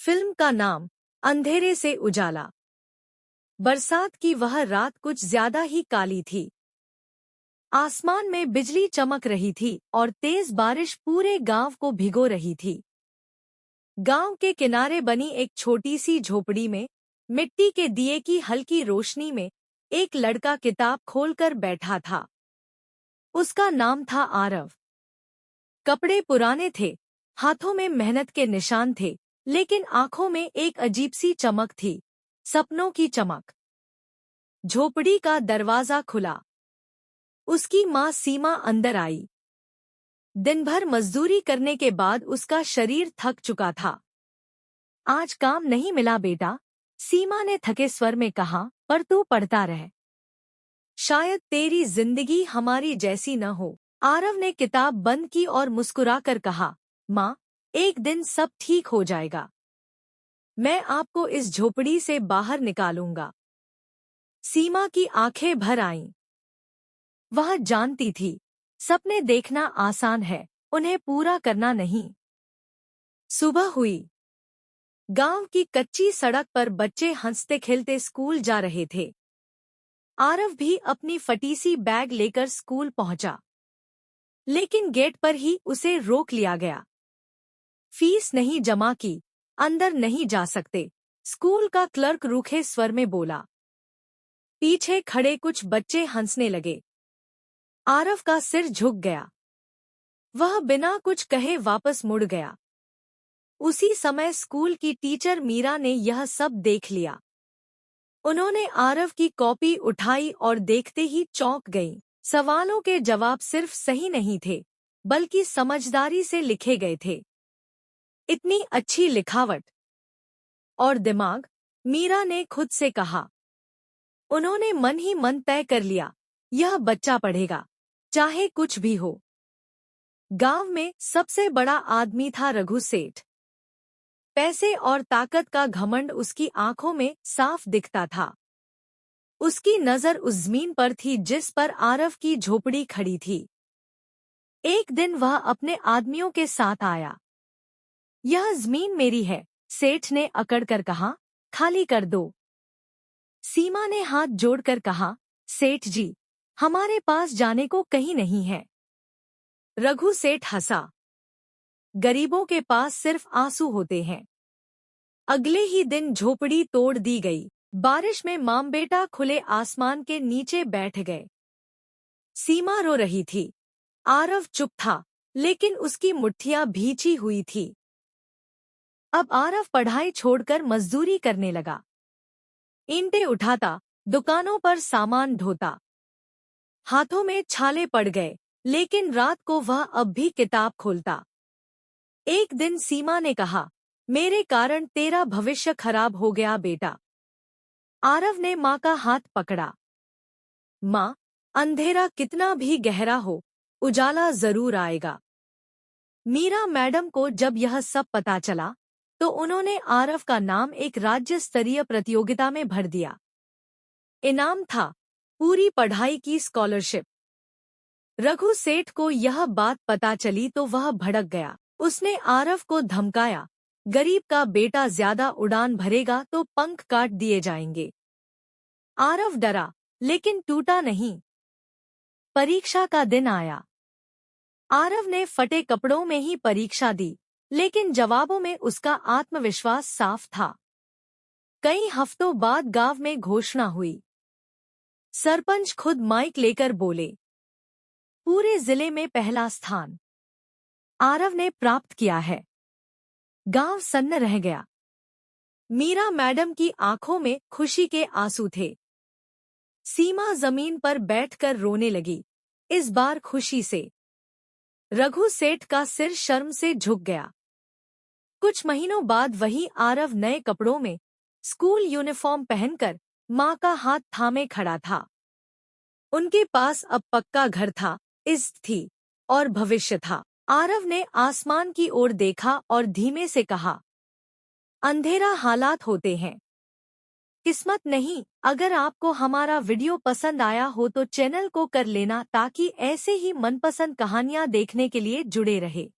Film का नाम अंधेरे से उजाला। बरसात की वह रात कुछ ज्यादा ही काली थी। आसमान में बिजली चमक रही थी और तेज बारिश पूरे गांव को भिगो रही थी। गांव के किनारे बनी एक छोटी सी झोपड़ी में मिट्टी के दिए की हल्की रोशनी में एक लड़का किताब खोलकर बैठा था। उसका नाम था आरव। कपड़े पुराने थे, हाथों में मेहनत के निशान थे, लेकिन आंखों में एक अजीब सी चमक थी, सपनों की चमक। झोपड़ी का दरवाजा खुला। उसकी माँ सीमा अंदर आई। दिन भर मजदूरी करने के बाद उसका शरीर थक चुका था। आज काम नहीं मिला बेटा, सीमा ने थके स्वर में कहा, पर तू पढ़ता रह। शायद तेरी जिंदगी हमारी जैसी न हो। आरव ने किताब बंद की और मुस्कुराकर कहा, माँ, एक दिन सब ठीक हो जाएगा। मैं आपको इस झोपड़ी से बाहर निकालूंगा। सीमा की आंखें भर आईं। वह जानती थी, सपने देखना आसान है, उन्हें पूरा करना नहीं। सुबह हुई। गांव की कच्ची सड़क पर बच्चे हंसते खेलते स्कूल जा रहे थे। आरव भी अपनी फटी सी बैग लेकर स्कूल पहुंचा, लेकिन गेट पर ही उसे रोक लिया गया। फीस नहीं जमा की, अंदर नहीं जा सकते, स्कूल का क्लर्क रूखे स्वर में बोला। पीछे खड़े कुछ बच्चे हंसने लगे। आरव का सिर झुक गया। वह बिना कुछ कहे वापस मुड़ गया। उसी समय स्कूल की टीचर मीरा ने यह सब देख लिया। उन्होंने आरव की कॉपी उठाई और देखते ही चौंक गईं। सवालों के जवाब सिर्फ सही नहीं थे, बल्कि समझदारी से लिखे गए थे। इतनी अच्छी लिखावट और दिमाग, मीरा ने खुद से कहा। उन्होंने मन ही मन तय कर लिया, यह बच्चा पढ़ेगा, चाहे कुछ भी हो। गांव में सबसे बड़ा आदमी था रघु सेठ। पैसे और ताकत का घमंड उसकी आंखों में साफ दिखता था। उसकी नजर उस जमीन पर थी जिस पर आरव की झोपड़ी खड़ी थी। एक दिन वह अपने आदमियों के साथ आया। यह जमीन मेरी है, सेठ ने अकड़कर कहा, खाली कर दो। सीमा ने हाथ जोड़कर कहा, सेठ जी, हमारे पास जाने को कहीं नहीं है। रघु सेठ हंसा। गरीबों के पास सिर्फ आंसू होते हैं। अगले ही दिन झोपड़ी तोड़ दी गई। बारिश में मां बेटा खुले आसमान के नीचे बैठ गए। सीमा रो रही थी। आरव चुप था, लेकिन उसकी मुट्ठियां भींची हुई थी। अब आरव पढ़ाई छोड़कर मजदूरी करने लगा। ईंटें उठाता, दुकानों पर सामान ढोता। हाथों में छाले पड़ गए, लेकिन रात को वह अब भी किताब खोलता। एक दिन सीमा ने कहा, मेरे कारण तेरा भविष्य खराब हो गया बेटा। आरव ने माँ का हाथ पकड़ा। माँ, अंधेरा कितना भी गहरा हो, उजाला जरूर आएगा। मीरा मैडम को जब यह सब पता चला, तो उन्होंने आरव का नाम एक राज्य स्तरीय प्रतियोगिता में भर दिया। इनाम था पूरी पढ़ाई की स्कॉलरशिप। रघु सेठ को यह बात पता चली तो वह भड़क गया। उसने आरव को धमकाया, गरीब का बेटा ज्यादा उड़ान भरेगा तो पंख काट दिए जाएंगे। आरव डरा, लेकिन टूटा नहीं। परीक्षा का दिन आया। आरव ने फटे कपड़ों में ही परीक्षा दी, लेकिन जवाबों में उसका आत्मविश्वास साफ था। कई हफ्तों बाद गांव में घोषणा हुई। सरपंच खुद माइक लेकर बोले, पूरे जिले में पहला स्थान आरव ने प्राप्त किया है। गांव सन्न रह गया। मीरा मैडम की आंखों में खुशी के आंसू थे। सीमा जमीन पर बैठकर रोने लगी, इस बार खुशी से। रघु सेठ का सिर शर्म से झुक गया। कुछ महीनों बाद वही आरव नए कपड़ों में, स्कूल यूनिफॉर्म पहनकर, माँ का हाथ थामे खड़ा था। उनके पास अब पक्का घर था, इज्जत थी और भविष्य था। आरव ने आसमान की ओर देखा और धीमे से कहा, अंधेरा हालात होते हैं, किस्मत नहीं। अगर आपको हमारा वीडियो पसंद आया हो तो चैनल को कर लेना ताकि ऐसे ही मनपसंद कहानियाँ देखने के लिए जुड़े रहे।